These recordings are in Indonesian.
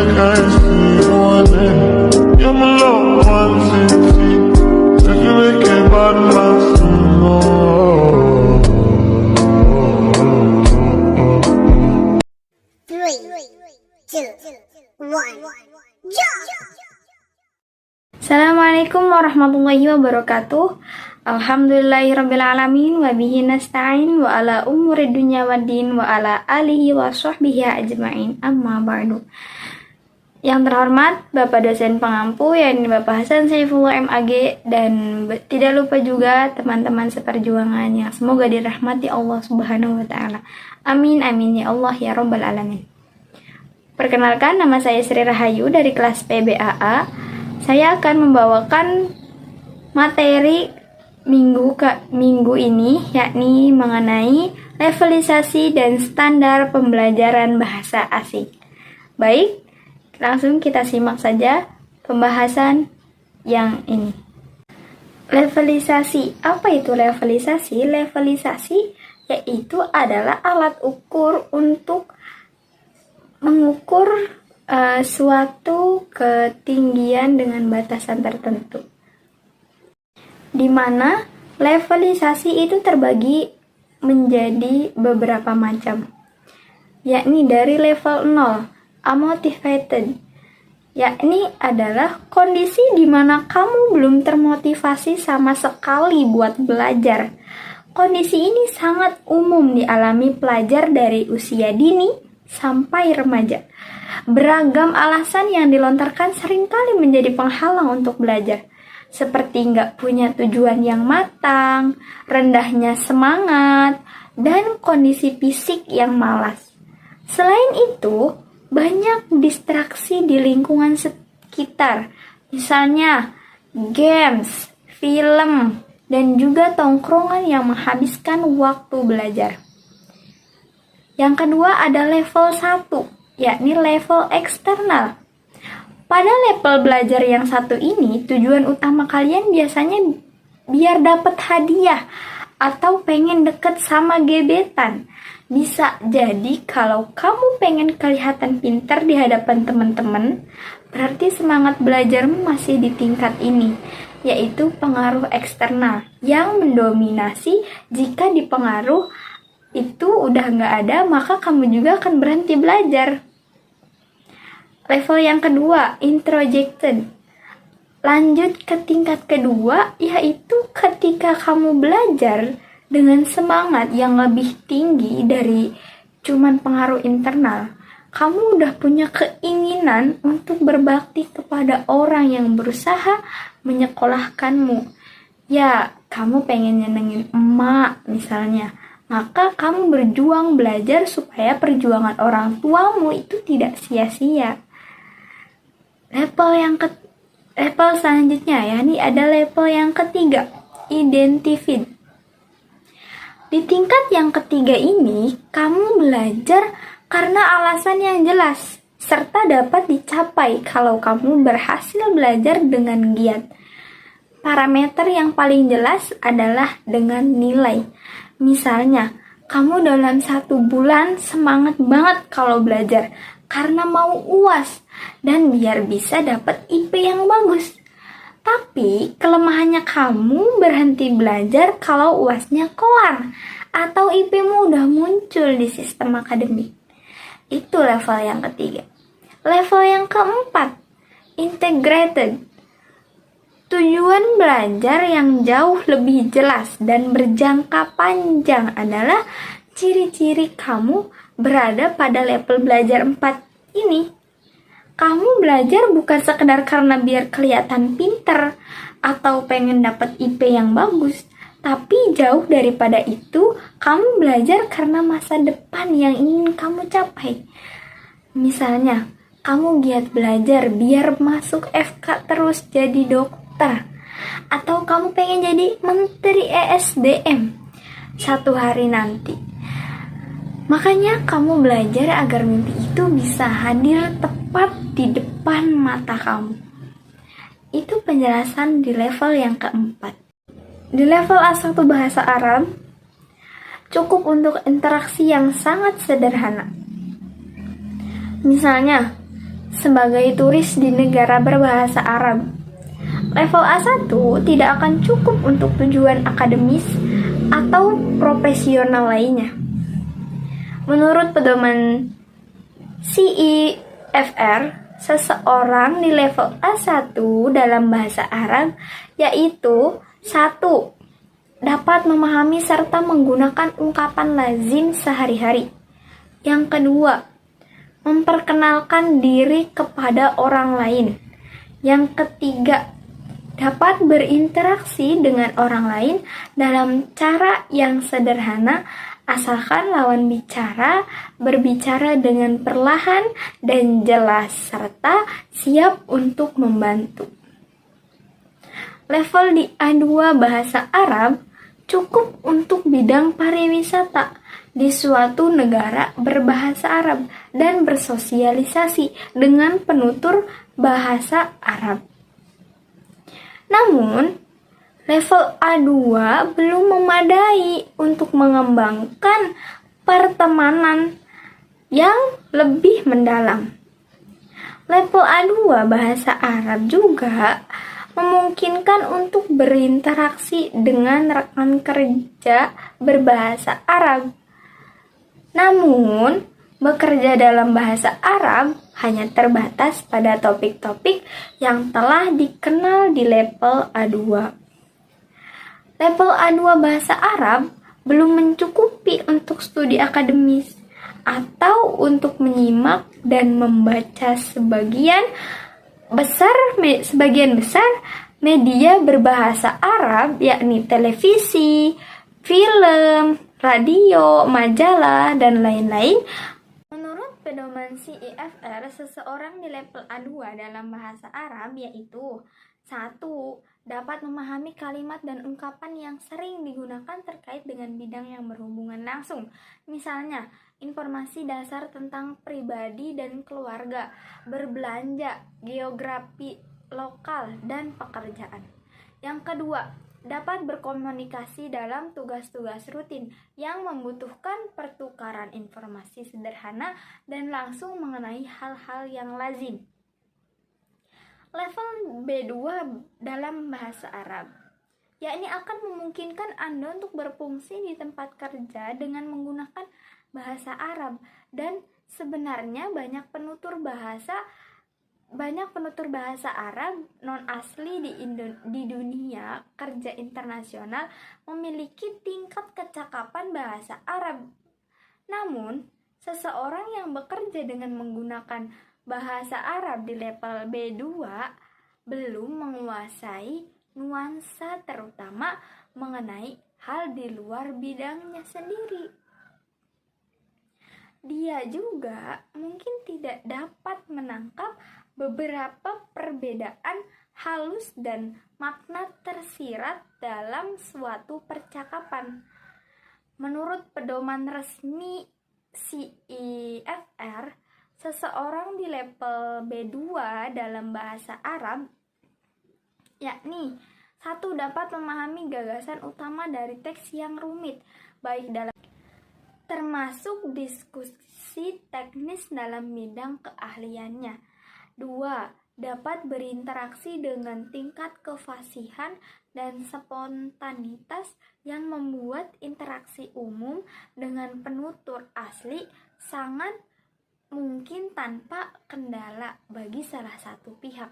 kasih warna yang melawan sisi sesuai kebar masing-masing. Three, two, one, jump! Assalamualaikum warahmatullahi wabarakatuh. Alhamdulillahirrabbilalamin. Wa bihi nasta'in wa ala umuri dunya waddin wa ala alihi wa sahbihi ajma'in. Amma ba'du. Yang terhormat Bapak dosen pengampu, yakni Bapak Hasan Saifullah MAG, dan tidak lupa juga teman-teman seperjuangan yang semoga dirahmati Allah Subhanahu wa taala. Amin amin ya Allah ya rabbal alamin. Perkenalkan, nama saya Sri Rahayu dari kelas PBAA. Saya akan membawakan materi minggu ini, yakni mengenai levelisasi dan standar pembelajaran bahasa asing. Baik, langsung kita simak saja pembahasan yang ini. Levelisasi. Apa itu levelisasi? Levelisasi yaitu adalah alat ukur untuk mengukur suatu ketinggian dengan batasan tertentu, di mana levelisasi itu terbagi menjadi beberapa macam, yakni dari level 0, unmotivated, yakni adalah kondisi di mana kamu belum termotivasi sama sekali buat belajar. Kondisi ini sangat umum dialami pelajar dari usia dini sampai remaja. Beragam alasan yang dilontarkan seringkali menjadi penghalang untuk belajar, seperti nggak punya tujuan yang matang, rendahnya semangat, dan kondisi fisik yang malas. Selain itu, banyak distraksi di lingkungan sekitar, misalnya games, film, dan juga tongkrongan yang menghabiskan waktu belajar. Yang kedua ada level 1, yakni level eksternal. Pada level belajar yang satu ini, tujuan utama kalian biasanya biar dapat hadiah atau pengen deket sama gebetan. Bisa jadi kalau kamu pengen kelihatan pintar di hadapan teman-teman, berarti semangat belajarmu masih di tingkat ini, yaitu pengaruh eksternal yang mendominasi. Jika dipengaruh itu udah nggak ada, maka kamu juga akan berhenti belajar. Level yang kedua, introjected. Lanjut ke tingkat kedua, yaitu ketika kamu belajar dengan semangat yang lebih tinggi dari cuman pengaruh internal. Kamu udah punya keinginan untuk berbakti kepada orang yang berusaha menyekolahkanmu. Ya, kamu pengen nyenengin emak misalnya. Maka kamu berjuang belajar supaya perjuangan orang tuamu itu tidak sia-sia. Level selanjutnya, yakni ada level yang ketiga, identified. Di tingkat yang ketiga ini, kamu belajar karena alasan yang jelas, serta dapat dicapai kalau kamu berhasil belajar dengan giat. Parameter yang paling jelas adalah dengan nilai. Misalnya, kamu dalam 1 bulan semangat banget kalau belajar karena mau UAS dan biar bisa dapat IP yang bagus. Tapi kelemahannya kamu berhenti belajar kalau UASnya kelar atau IP-mu udah muncul di sistem akademik. Itu level yang ketiga. Level yang keempat, integrated. Tujuan belajar yang jauh lebih jelas dan berjangka panjang adalah ciri-ciri kamu berada pada level belajar 4 ini. Kamu belajar bukan sekedar karena biar kelihatan pinter atau pengen dapat IP yang bagus, tapi jauh daripada itu, kamu belajar karena masa depan yang ingin kamu capai. Misalnya, kamu giat belajar biar masuk FK terus jadi dokter, atau kamu pengen jadi menteri ESDM satu hari nanti. Makanya kamu belajar agar mimpi itu bisa hadir tepat di depan mata kamu. Itu penjelasan di level yang keempat. Di level A1 bahasa Arab, cukup untuk interaksi yang sangat sederhana. Misalnya, sebagai turis di negara berbahasa Arab. Level A1 tidak akan cukup untuk tujuan akademis atau profesional lainnya. Menurut pedoman CEFR, seseorang di level A1 dalam bahasa Arab yaitu 1. Dapat memahami serta menggunakan ungkapan lazim sehari-hari. Yang kedua, memperkenalkan diri kepada orang lain. Yang ketiga, dapat berinteraksi dengan orang lain dalam cara yang sederhana asalkan lawan bicara berbicara dengan perlahan dan jelas serta siap untuk membantu. Level di A2 bahasa Arab cukup untuk bidang pariwisata di suatu negara berbahasa Arab dan bersosialisasi dengan penutur bahasa Arab. Namun, level A2 belum memadai untuk mengembangkan pertemanan yang lebih mendalam. Level A2 bahasa Arab juga memungkinkan untuk berinteraksi dengan rekan kerja berbahasa Arab. Namun, bekerja dalam bahasa Arab hanya terbatas pada topik-topik yang telah dikenal di level A2. Level A2 bahasa Arab belum mencukupi untuk studi akademis atau untuk menyimak dan membaca sebagian besar media berbahasa Arab, yakni televisi, film, radio, majalah, dan lain-lain. Menurut pedoman CEFR, seseorang di level A2 dalam bahasa Arab yaitu 1. Dapat memahami kalimat dan ungkapan yang sering digunakan terkait dengan bidang yang berhubungan langsung. Misalnya, informasi dasar tentang pribadi dan keluarga, berbelanja, geografi lokal, dan pekerjaan. Yang kedua, dapat berkomunikasi dalam tugas-tugas rutin yang membutuhkan pertukaran informasi sederhana dan langsung mengenai hal-hal yang lazim. Level B2 dalam bahasa Arab, yakni akan memungkinkan Anda untuk berfungsi di tempat kerja dengan menggunakan bahasa Arab, dan sebenarnya banyak penutur bahasa Arab non asli di dunia kerja internasional memiliki tingkat kecakapan bahasa Arab. Namun, seseorang yang bekerja dengan menggunakan bahasa Arab di level B2 belum menguasai nuansa terutama mengenai hal di luar bidangnya sendiri. Dia juga mungkin tidak dapat menangkap beberapa perbedaan halus dan makna tersirat dalam suatu percakapan. Menurut pedoman resmi CEFR, seseorang di level B2 dalam bahasa Arab yakni 1. Dapat memahami gagasan utama dari teks yang rumit, baik dalam termasuk diskusi teknis dalam bidang keahliannya. 2. Dapat berinteraksi dengan tingkat kefasihan dan spontanitas yang membuat interaksi umum dengan penutur asli sangat mungkin tanpa kendala bagi salah satu pihak.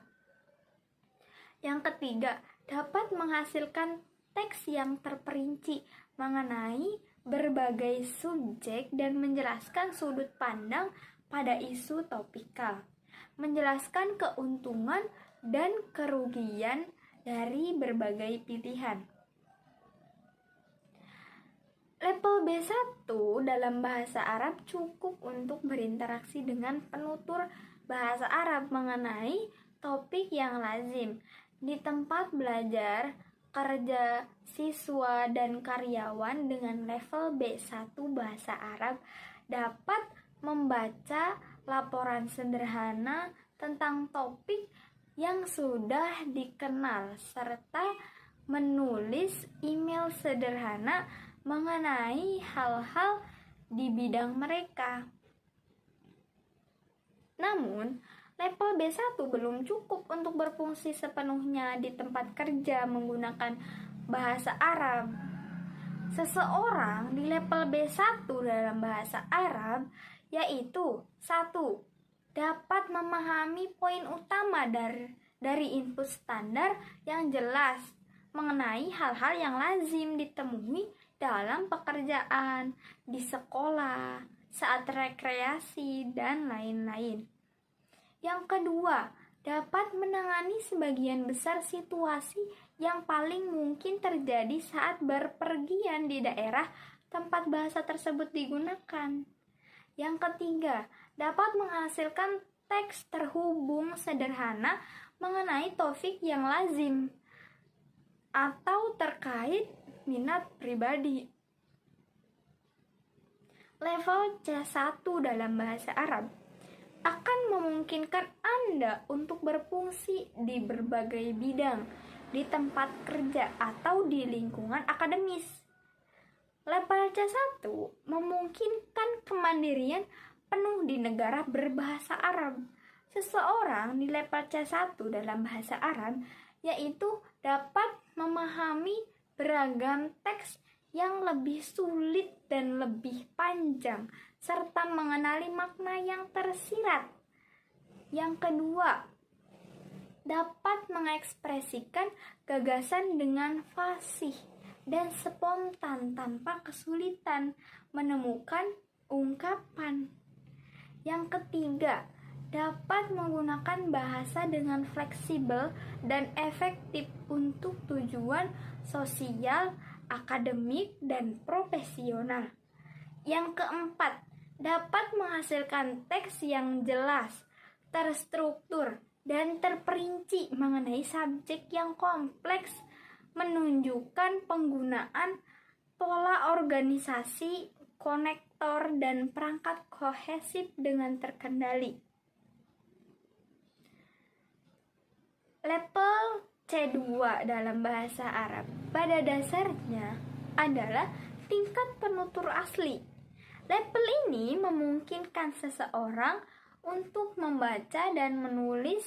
Yang ketiga, dapat menghasilkan teks yang terperinci mengenai berbagai subjek dan menjelaskan sudut pandang pada isu topikal, menjelaskan keuntungan dan kerugian dari berbagai pilihan. Level B1 dalam bahasa Arab cukup untuk berinteraksi dengan penutur bahasa Arab mengenai topik yang lazim di tempat belajar, kerja, siswa, dan karyawan. Dengan level B1 bahasa Arab dapat membaca laporan sederhana tentang topik yang sudah dikenal serta menulis email sederhana mengenai hal-hal di bidang mereka. Namun, Level B1 belum cukup untuk berfungsi sepenuhnya di tempat kerja menggunakan bahasa Arab. Seseorang di level B1 dalam bahasa Arab yaitu 1. Dapat memahami poin utama dari input standar yang jelas mengenai hal-hal yang lazim ditemui dalam pekerjaan, di sekolah, saat rekreasi, dan lain-lain. Yang kedua, dapat menangani sebagian besar situasi yang paling mungkin terjadi saat berpergian di daerah tempat bahasa tersebut digunakan. Yang ketiga, dapat menghasilkan teks terhubung sederhana mengenai topik yang lazim atau terkait minat pribadi. Level C1 dalam bahasa Arab akan memungkinkan Anda untuk berfungsi di berbagai bidang di tempat kerja atau di lingkungan akademis. Level C1 memungkinkan kemandirian penuh di negara berbahasa Arab. Seseorang di level C1 dalam bahasa Arab yaitu dapat memahami beragam teks yang lebih sulit dan lebih panjang, serta mengenali makna yang tersirat. Yang kedua, dapat mengekspresikan gagasan dengan fasih dan spontan tanpa kesulitan menemukan ungkapan. Yang ketiga, dapat menggunakan bahasa dengan fleksibel dan efektif untuk tujuan sosial, akademik, dan profesional. Yang keempat, dapat menghasilkan teks yang jelas, terstruktur, dan terperinci mengenai subjek yang kompleks, menunjukkan penggunaan pola organisasi, konektor, dan perangkat kohesif dengan terkendali. Level C2 dalam bahasa Arab pada dasarnya adalah tingkat penutur asli. Level ini memungkinkan seseorang untuk membaca dan menulis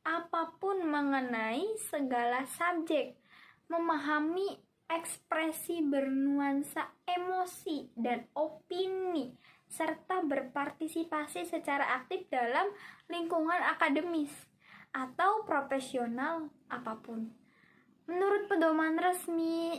apapun mengenai segala subjek, memahami ekspresi bernuansa emosi dan opini, serta berpartisipasi secara aktif dalam lingkungan akademis atau profesional apapun. Menurut pedoman resmi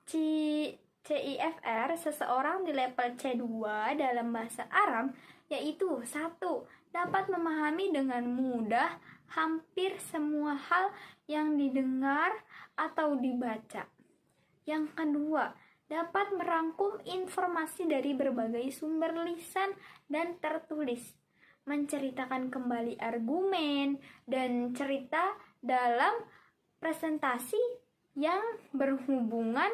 CIFR, seseorang di level C2 dalam bahasa Arab yaitu 1. Dapat memahami dengan mudah hampir semua hal yang didengar atau dibaca. Yang kedua, dapat merangkum informasi dari berbagai sumber lisan dan tertulis, menceritakan kembali argumen dan cerita dalam presentasi yang berhubungan.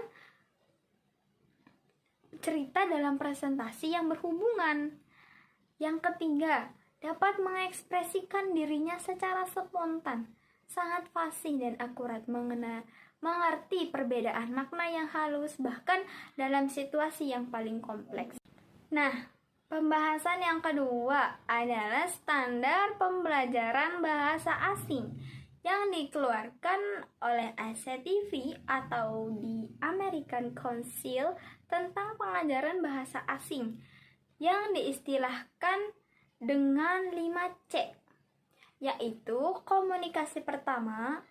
Yang ketiga, dapat mengekspresikan dirinya secara spontan, sangat fasih dan akurat, mengerti perbedaan makna yang halus bahkan dalam situasi yang paling kompleks. Nah, pembahasan yang kedua adalah standar pembelajaran bahasa asing yang dikeluarkan oleh ACTV atau di American Council tentang pengajaran bahasa asing yang diistilahkan dengan 5C, yaitu komunikasi pertama,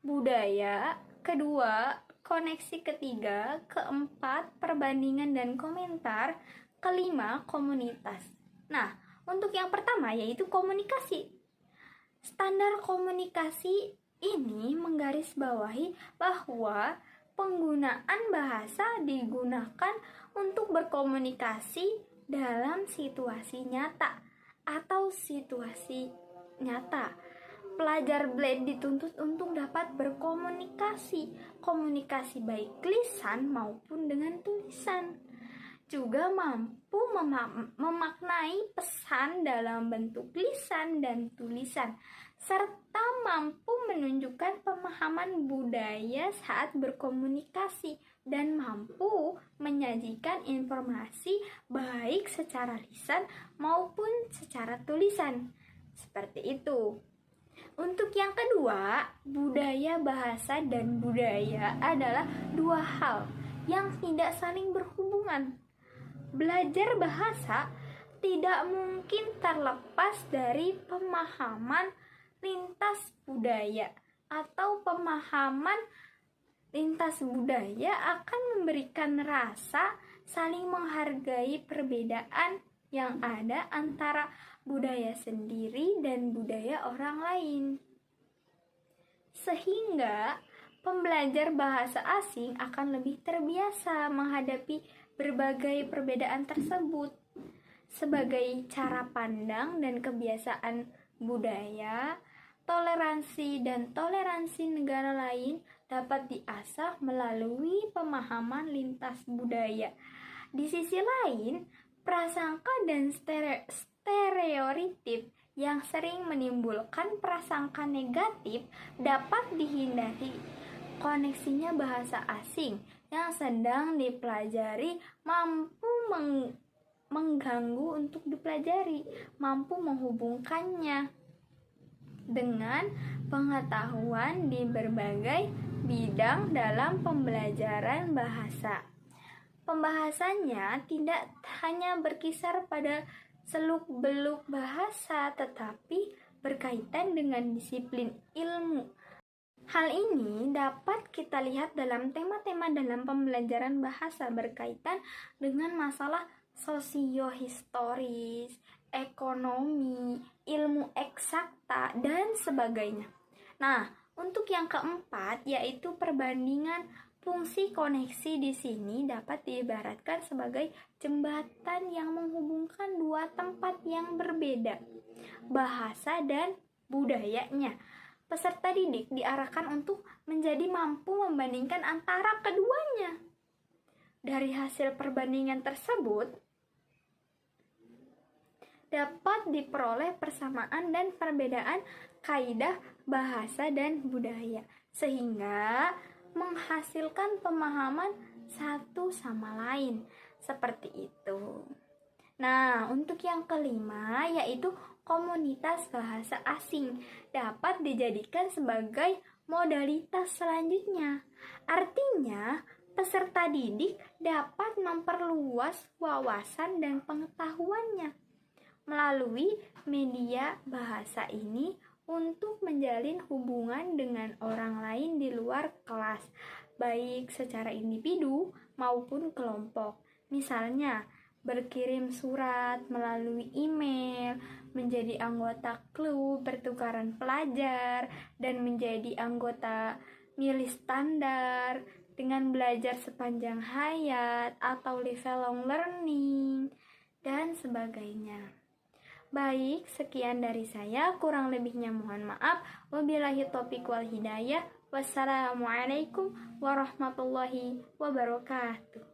budaya, kedua, koneksi ketiga, keempat, perbandingan dan komentar, kelima, komunitas. Nah, untuk yang pertama yaitu komunikasi. Standar komunikasi ini menggarisbawahi bahwa penggunaan bahasa digunakan untuk berkomunikasi dalam situasi nyata atau situasi nyata. Pelajar BLED dituntut untuk dapat berkomunikasi, komunikasi baik lisan maupun dengan tulisan. Juga mampu memaknai pesan dalam bentuk lisan dan tulisan, serta mampu menunjukkan pemahaman budaya saat berkomunikasi dan mampu menyajikan informasi baik secara lisan maupun secara tulisan. Seperti itu. Untuk yang kedua, budaya, bahasa, dan budaya adalah dua hal yang tidak saling berhubungan. Belajar bahasa tidak mungkin terlepas dari pemahaman lintas budaya, atau pemahaman lintas budaya akan memberikan rasa saling menghargai perbedaan yang ada antara budaya sendiri dan budaya orang lain. Sehingga pembelajar bahasa asing akan lebih terbiasa menghadapi berbagai perbedaan tersebut. Sebagai cara pandang dan kebiasaan budaya, toleransi dan toleransi negara lain dapat diasah melalui pemahaman lintas budaya. Di sisi lain, prasangka dan stereotip yang sering menimbulkan prasangka negatif dapat dihindari. Koneksinya bahasa asing yang sedang dipelajari mampu mengganggu untuk dipelajari, mampu menghubungkannya dengan pengetahuan di berbagai bidang dalam pembelajaran bahasa. Pembahasannya tidak hanya berkisar pada seluk-beluk bahasa, tetapi berkaitan dengan disiplin ilmu. Hal ini dapat kita lihat dalam tema-tema dalam pembelajaran bahasa berkaitan dengan masalah sosiohistoris, ekonomi, ilmu eksakta, dan sebagainya. Nah, untuk yang keempat yaitu perbandingan fungsi koneksi. Di sini dapat diibaratkan sebagai jembatan yang menghubungkan dua tempat yang berbeda, bahasa dan budayanya. Peserta didik diarahkan untuk menjadi mampu membandingkan antara keduanya. Dari hasil perbandingan tersebut dapat diperoleh persamaan dan perbedaan kaidah bahasa dan budaya, sehingga menghasilkan pemahaman satu sama lain. Seperti itu. Nah, untuk yang kelima yaitu komunitas bahasa asing dapat dijadikan sebagai modalitas selanjutnya. Artinya, peserta didik dapat memperluas wawasan dan pengetahuannya melalui media bahasa ini untuk menjalin hubungan dengan orang lain di luar kelas, baik secara individu maupun kelompok. Misalnya, berkirim surat melalui email, menjadi anggota klub pertukaran pelajar, dan menjadi anggota milih standar dengan belajar sepanjang hayat atau lifelong learning, dan sebagainya. Baik, sekian dari saya, kurang lebihnya mohon maaf. Wabillahi taufiq wal hidayah. Wassalamualaikum warahmatullahi wabarakatuh.